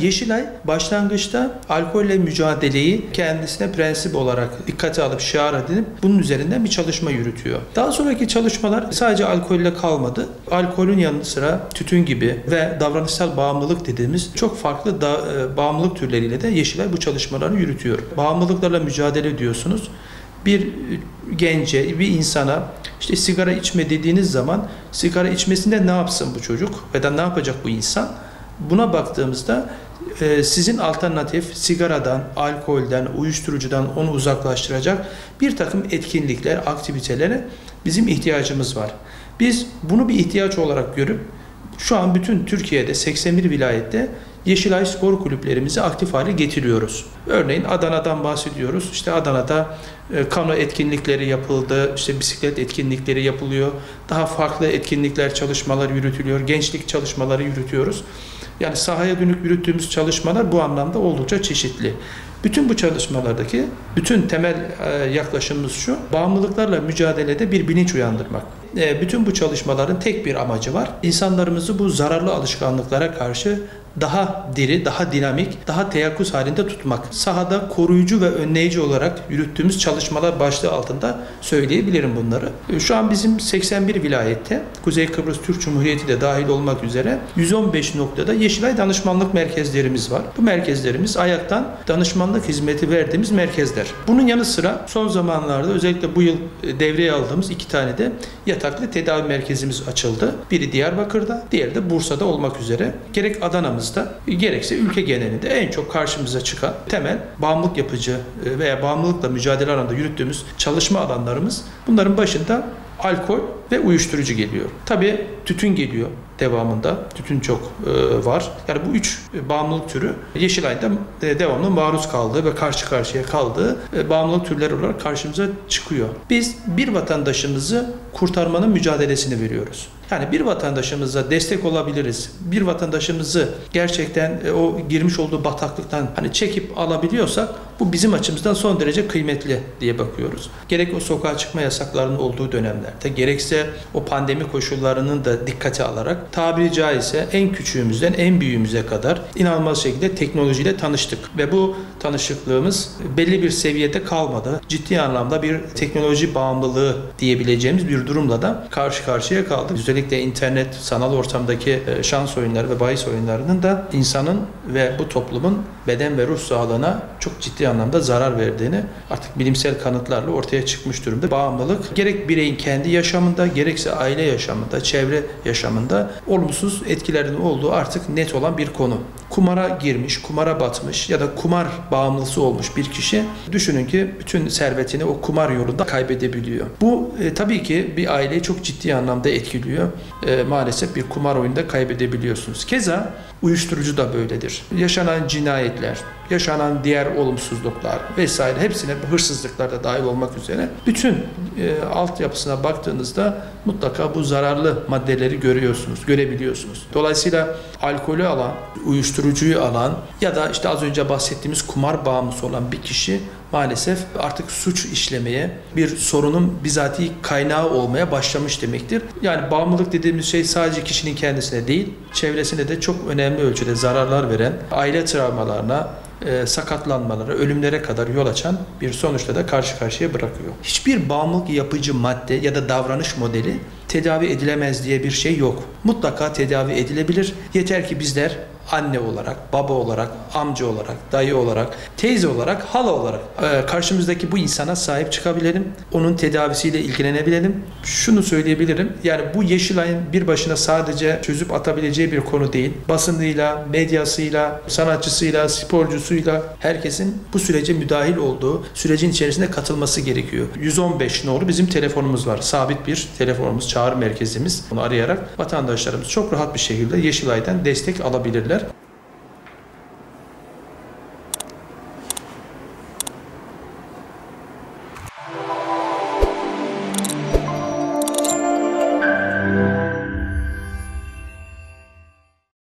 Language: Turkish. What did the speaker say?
Yeşilay başlangıçta alkolle mücadeleyi kendisine prensip olarak dikkate alıp şiar edinip bunun üzerinden bir çalışma yürütüyor. Daha sonraki çalışmalar sadece alkolle kalmadı. Alkolün yanı sıra tütün gibi ve davranışsal bağımlılık dediğimiz çok farklı bağımlılık türleriyle de Yeşilay bu çalışmaları yürütüyor. Bağımlılıklarla mücadele ediyorsunuz. Bir gence, bir insana işte sigara içme dediğiniz zaman sigara içmesinde ne yapsın bu çocuk ya da ne yapacak bu insan? Buna baktığımızda sizin alternatif sigaradan, alkolden, uyuşturucudan onu uzaklaştıracak bir takım etkinlikler, aktivitelere bizim ihtiyacımız var. Biz bunu bir ihtiyaç olarak görüp şu an bütün Türkiye'de 81 vilayette Yeşilay spor kulüplerimizi aktif hale getiriyoruz. Örneğin Adana'dan bahsediyoruz. İşte Adana'da kano etkinlikleri yapıldı, işte bisiklet etkinlikleri yapılıyor. Daha farklı etkinlikler, çalışmalar yürütülüyor. Gençlik çalışmaları yürütüyoruz. Yani sahaya dönük yürüttüğümüz çalışmalar bu anlamda oldukça çeşitli. Bütün bu çalışmalardaki bütün temel yaklaşımımız şu, bağımlılıklarla mücadelede bir bilinç uyandırmak. Bütün bu çalışmaların tek bir amacı var. İnsanlarımızı bu zararlı alışkanlıklara karşı daha diri, daha dinamik, daha teyakkuz halinde tutmak. Sahada koruyucu ve önleyici olarak yürüttüğümüz çalışmalar başlığı altında söyleyebilirim bunları. Şu an bizim 81 vilayette, Kuzey Kıbrıs Türk Cumhuriyeti de dahil olmak üzere 115 noktada Yeşilay danışmanlık merkezlerimiz var. Bu merkezlerimiz ayaktan danışmanlık hizmeti verdiğimiz merkezler. Bunun yanı sıra son zamanlarda özellikle bu yıl devreye aldığımız 2 tane de yataklı tedavi merkezimiz açıldı. Biri Diyarbakır'da, diğeri de Bursa'da olmak üzere. Gerek Adana'mızda, gerekse ülke genelinde en çok karşımıza çıkan temel bağımlılık yapıcı veya bağımlılıkla mücadele alanında yürüttüğümüz çalışma alanlarımız, bunların başında alkol ve uyuşturucu geliyor. Tabii tütün geliyor devamında. Tütün çok var. Yani bu 3 bağımlılık türü Yeşilay'da devamlı maruz kaldığı ve karşı karşıya kaldığı bağımlılık türleri olarak karşımıza çıkıyor. Biz bir vatandaşımızı kurtarmanın mücadelesini veriyoruz. Yani bir vatandaşımıza destek olabiliriz. Bir vatandaşımızı gerçekten o girmiş olduğu bataklıktan çekip alabiliyorsak bu bizim açımızdan son derece kıymetli diye bakıyoruz. Gerek o sokağa çıkma yasaklarının olduğu dönemlerde, gerekse o pandemi koşullarının da dikkate alarak tabiri caizse en küçüğümüzden en büyüğümüze kadar inanılmaz şekilde teknolojiyle tanıştık. Ve bu tanışıklığımız belli bir seviyede kalmadı. Ciddi anlamda bir teknoloji bağımlılığı diyebileceğimiz bir durumla da karşı karşıya kaldık. Özellikle internet, sanal ortamdaki şans oyunları ve bahis oyunlarının da insanın ve bu toplumun beden ve ruh sağlığına çok ciddi anlamda zarar verdiğini artık bilimsel kanıtlarla ortaya çıkmış durumda. Bağımlılık gerek bireyin kendi yaşamında, gerekse aile yaşamında, çevre yaşamında olumsuz etkilerinin olduğu artık net olan bir konu. Kumara girmiş, kumara batmış ya da kumar bağımlısı olmuş bir kişi düşünün ki bütün servetini o kumar yolunda kaybedebiliyor. Bu tabii ki bir aileyi çok ciddi anlamda etkiliyor. Maalesef bir kumar oyunda kaybedebiliyorsunuz. Keza uyuşturucu da böyledir. Yaşanan cinayetler, yaşanan diğer olumsuzluklar vesaire hepsine hırsızlıklar da dahil olmak üzere bütün altyapısına baktığınızda mutlaka bu zararlı maddeleri görebiliyorsunuz. Dolayısıyla alkolü alan, uyuşturucuyu alan ya da işte az önce bahsettiğimiz kumar bağımlısı olan bir kişi maalesef artık suç işlemeye, bir sorunun bizatihi kaynağı olmaya başlamış demektir. Yani bağımlılık dediğimiz şey sadece kişinin kendisine değil, çevresine de çok önemli ölçüde zararlar veren, aile travmalarına, sakatlanmalara, ölümlere kadar yol açan bir sonuçla da karşı karşıya bırakıyor. Hiçbir bağımlılık yapıcı madde ya da davranış modeli tedavi edilemez diye bir şey yok. Mutlaka tedavi edilebilir. Yeter ki bizler anne olarak, baba olarak, amca olarak, dayı olarak, teyze olarak, hala olarak karşımızdaki bu insana sahip çıkabilelim. Onun tedavisiyle ilgilenebilelim. Şunu söyleyebilirim. Yani bu Yeşilay'ın bir başına sadece çözüp atabileceği bir konu değil. Basınıyla, medyasıyla, sanatçısıyla, sporcusuyla herkesin bu sürece müdahil olduğu, sürecin içerisinde katılması gerekiyor. 115 nolu bizim telefonumuz var. Sabit bir telefonumuz, çağrı merkezimiz. Bunu arayarak vatandaşlarımız çok rahat bir şekilde Yeşilay'dan destek alabilirler.